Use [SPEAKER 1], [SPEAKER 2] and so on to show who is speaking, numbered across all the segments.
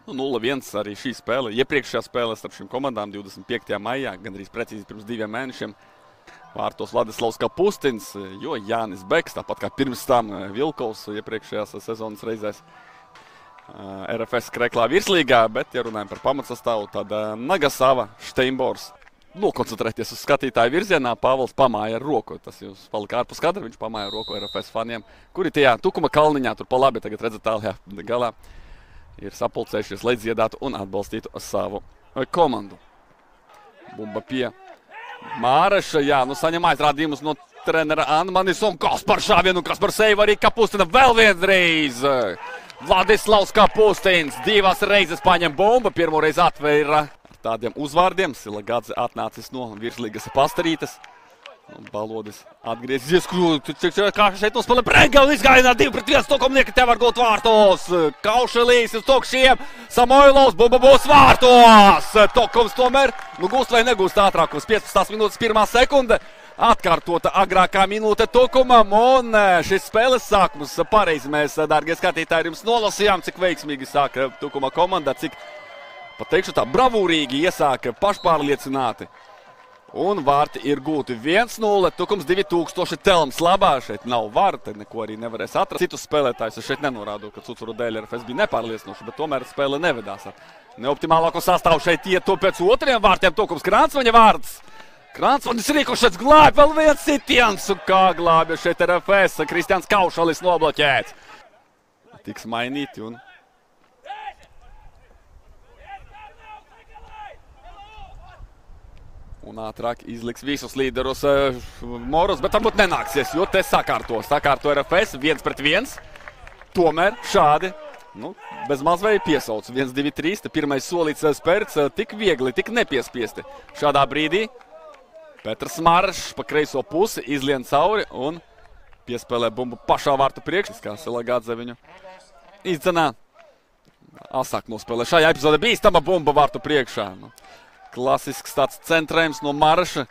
[SPEAKER 1] 0-1 arī šī spēle. Iepriekšējā spēlē starp šīm komandām 25. maijā, gandrīz precīzi pirms 2 mēnešiem. Vārtos Vladislavs Kapustins, jo Jānis Beks, tāpat kā pirms tam Vilkovs iepriekšējās sezonas reizēs RFS Kreklā virslīgā, bet, ja runājam par pamatsastāvu, tad Nagasava, Steinbors. Nokoncentrēties uz skatītāju virzienā, Pāvils pamāja ar roku. Tas jūs palika ārpus kadra, viņš pamāja ar roku RFS faniem, kuri tajā Tukuma kalniņā, tur pa labi, tagad redzat tālajā galā, ir sapulcējušies, lai dziedātu un atbalstītu savu komandu. Bumba pie Māreša, jā, nu saņem aizrādījumus no trenera Anmanis un Kaspar šāvienu, Kaspar seiva arī Kapustina vēl vienreiz. Vladislavs Kapustins 2 reizes paņem bumbu, pirmo reizi atvēra ar tādiem uzvārdiem. Silagadze atnācis no virslīgas pastarītes. Balodis atgriezies, kā šeit nospēlē Brengel, izgājienā 2-1, Tokomnieki te var gūt vārtos. Kaušelīs uz Tokšiem, Samoilovs, bumba būs vārtos. Tokums tomēr, nu gūst vai negūst ātrāk uz 15 minūtes 1 sekunde. Atkārtota agrākā minūte Tukumam un šis spēles sākums pareizi mēs, dārgie skatītāji, jums nolasījām, cik veiksmīgi sāka Tukuma komanda, cik, pat teikšu tā, bravūrīgi iesāka pašpārliecināti. Un vārti ir gūti 1-0, Tukums 2000 telms labā, šeit nav var, te neko arī nevarēs atrast. Citus spēlētājus es šeit nenorādu, ka Cucuru dēļ RFS bija nepārliecinoši, bet tomēr spēle nevedās ar neoptimālāko sastāvu šeit iet to pēc otriem vārtiem, Tukums Krānsvaņa vārds. Krānsvaņas Rīkošets glāb, vēl viens sitiens, un kā glābja šeit RFS, Kristians Kaušalis nobloķēts. Tiks mainīti un... Un ātrāk izliks visus līderus Morus, bet varbūt nenāksies, jo te sakārto RFS 1-1. Tomēr šādi, nu, bez mazvēja piesauc 1-2-3, te pirmais solīts spērts, tik viegli, tik nepiespiesti. Šādā brīdī Petrs Maršs pa kreiso pusi izlien cauri un piespēlē bumbu pašā vārtu priekš, kā Silagadze viņu izdzenā. Asāk nospēlē šajā epizodē bīstama bumba vārtu priekšā. Klasisks tāds centrējums no Maraša,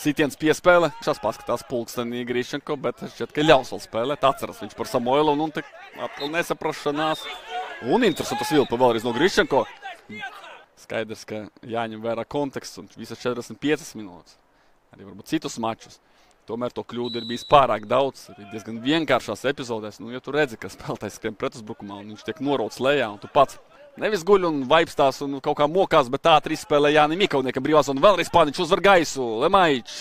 [SPEAKER 1] sitiens piespēle. Šās paskatās pulkstenī Grīšenko, bet šķiet, ka ļaus vēl spēlēt. Atceras viņš par Samoilu un te atkal nesaprašanās. Un interesantas vilpa vēlreiz no Grīšenko. Skaidrs, ka jāņem vērā konteksts un visas 45 minūtes. Arī varbūt citus mačus. Tomēr to kļūdu ir bijis pārāk daudz. Arī diezgan vienkāršās epizodēs. Nu, ja tu redzi, ka spēlētājs skrien pretuzbrukumā un viņš tiek norauts lejā un tu pats nevis guļ un vaipstās un kaut kā mokās, bet tā izspēlē Jāni Mikauniekam brīvā zona. Vēlreiz Pāniņš uzvar gaisu, Lemaičs,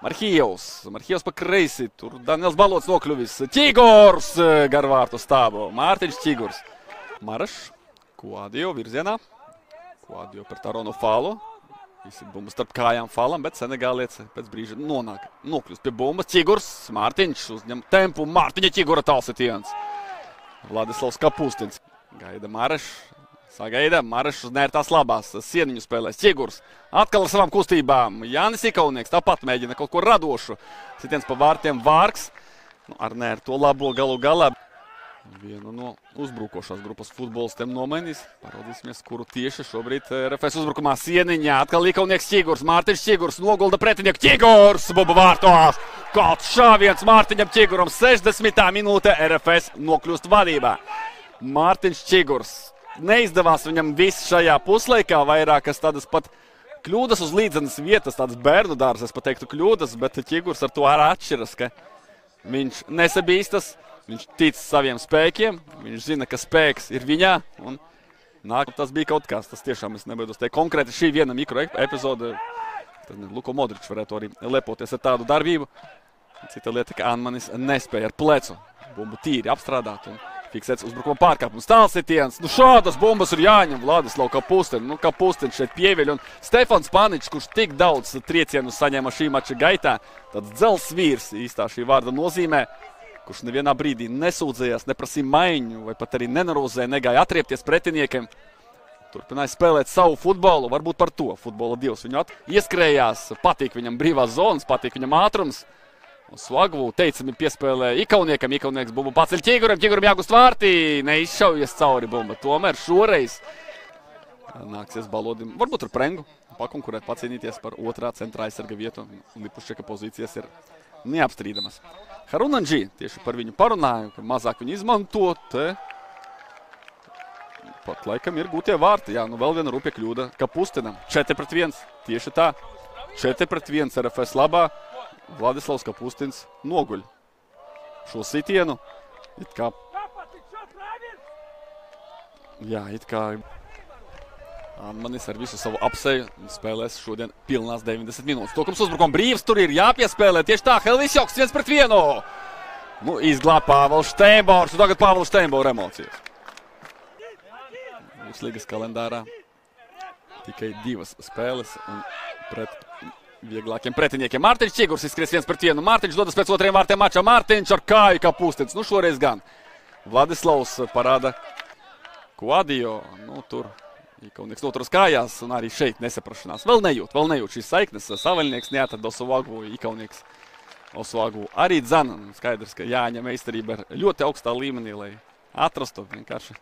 [SPEAKER 1] Marhijevs pa kreisi, tur Daniels Balots nokļuvis. Ķigors gar vārtu stāvu, Mārtiņš Ķigors. Marašs, Kuadio virzienā, Kuadio par Taronu falu. Visi bumba starp kājām falam, bet senegālietis pēc brīža nokļūst pie bumbas. Ķigors, Mārtiņš uzņem tempu, Mārtiņa Ķigora tālsitiens. Vladislavs Kapustins. Gaida Marešs, sagaida Marešs uz nērtās labās, sieniņu spēlēs. Ķigurs atkal ar savām kustībām, Jānis Ikaunieks tāpat mēģina kaut ko radošu. Sitiens pa vārtiem Vārks, nu, ar nērto labo galu galā. Vienu no uzbrukošās grupas futbolistiem nomainīs. Paraudīsimies, kuru tieši šobrīd RFS uzbrukumā sieniņā. Atkal Ikaunieks Ķigurs, Mārtiņš Ķigurs, nogulda pretinieku Ķigurs, bumba vārtos. Kāds šāviens Mārtiņam Ķiguram, 60. minūte RFS nokļūst vadībā. Mārtiņš Ķigurs. Neizdevās viņam viss šajā puslaikā, vairākas tādas pat kļūdas uz līdzenas vietas, tādas bērnu dārzas, es pateiktu kļūdas, bet Ķigurs ar to arī atšķiras, ka viņš nesabīstas, viņš tic saviem spēkiem, viņš zina, ka spēks ir viņā, un nāk, tas bija kaut kas, tas tiešām es nebaidos teikt. Konkrēti šī viena mikro epizode, tad Luko Modričs varētu arī lepoties ar tādu darbību. Cita lieta, ka Anmanis nespēja ar plecu bumbu tīri apstrādāt, un fiksēts uzbrukuma pārkāpums. Tālsitiens, nu šādas bumbas ir jāņem Vladislav Kapustin. Nu Kapustin šeit pieviļ un Stefans Paničs, kurš tik daudz triecienu saņēma šī mača gaitā. Tāds dzels vīrs īstā šī vārda nozīmē, kurš nevienā brīdī nesūdzējās, neprasīja maiņu vai pat arī nenarozēja, negāja atriepties pretiniekiem. Turpināja spēlēt savu futbolu, varbūt par to futbola dievs viņu ieskrējās, patīk viņam brīvās zonas, patīk viņam ātrums. Un Svagvu teicami piespēlē Ikauniekam, Ikaunieks bumbu paceļ Ķiguram, Ķiguram jāgust vārtī, neizšaujies cauri bumba. Tomēr šoreiz nāksies Balodim, varbūt ar Prengu, pakonkurēt, pacīnīties par otrā centrā aizsarga vietu. Lipušķeka pozīcijas ir neapstrīdamas. Harunanģī tieši par viņu parunāju, ka mazāk viņu izmantot. pat laikam ir gūtie vārti. Jā, nu vēl viena rupja kļūda Kapustinam. 4-1. Tieši tā. 4-1 RFS labā. Vladislavs Kapustins noguļ šo sitienu. It kā Anmanis ar visu savu apseju spēlēs šodien pilnās 90 minūtes. Tokums uzbrukuma brīvs, tur ir jāpiespēlē. Tieši tā, Helvisjoks 1-1. Nu, izglāb Pāvils Steinbors. Tagad Pāvils Steinbora emocijas. Līgas kalendārā tikai 2 spēles un pret vieglākiem pretiniekiem. Mārtiņš Čigurs izskries 1-1. Mārtiņš dodas pēc 2 vārtiem mačā. Mārtiņš ar kāju Kapustins. Nu, šoreiz gan. Vladislavs parāda Kuadio. Nu, tur Ikaunieks noturas kājās un arī šeit nesaprašanās. Vēl nejūt šīs saiknes. Savaļnieks neatrada Osuagu, Ikaunieks Osuagu arī dzana. Skaidrs, ka jāņem meistarība ļoti augstā līmenī, lai atrastu vienkārši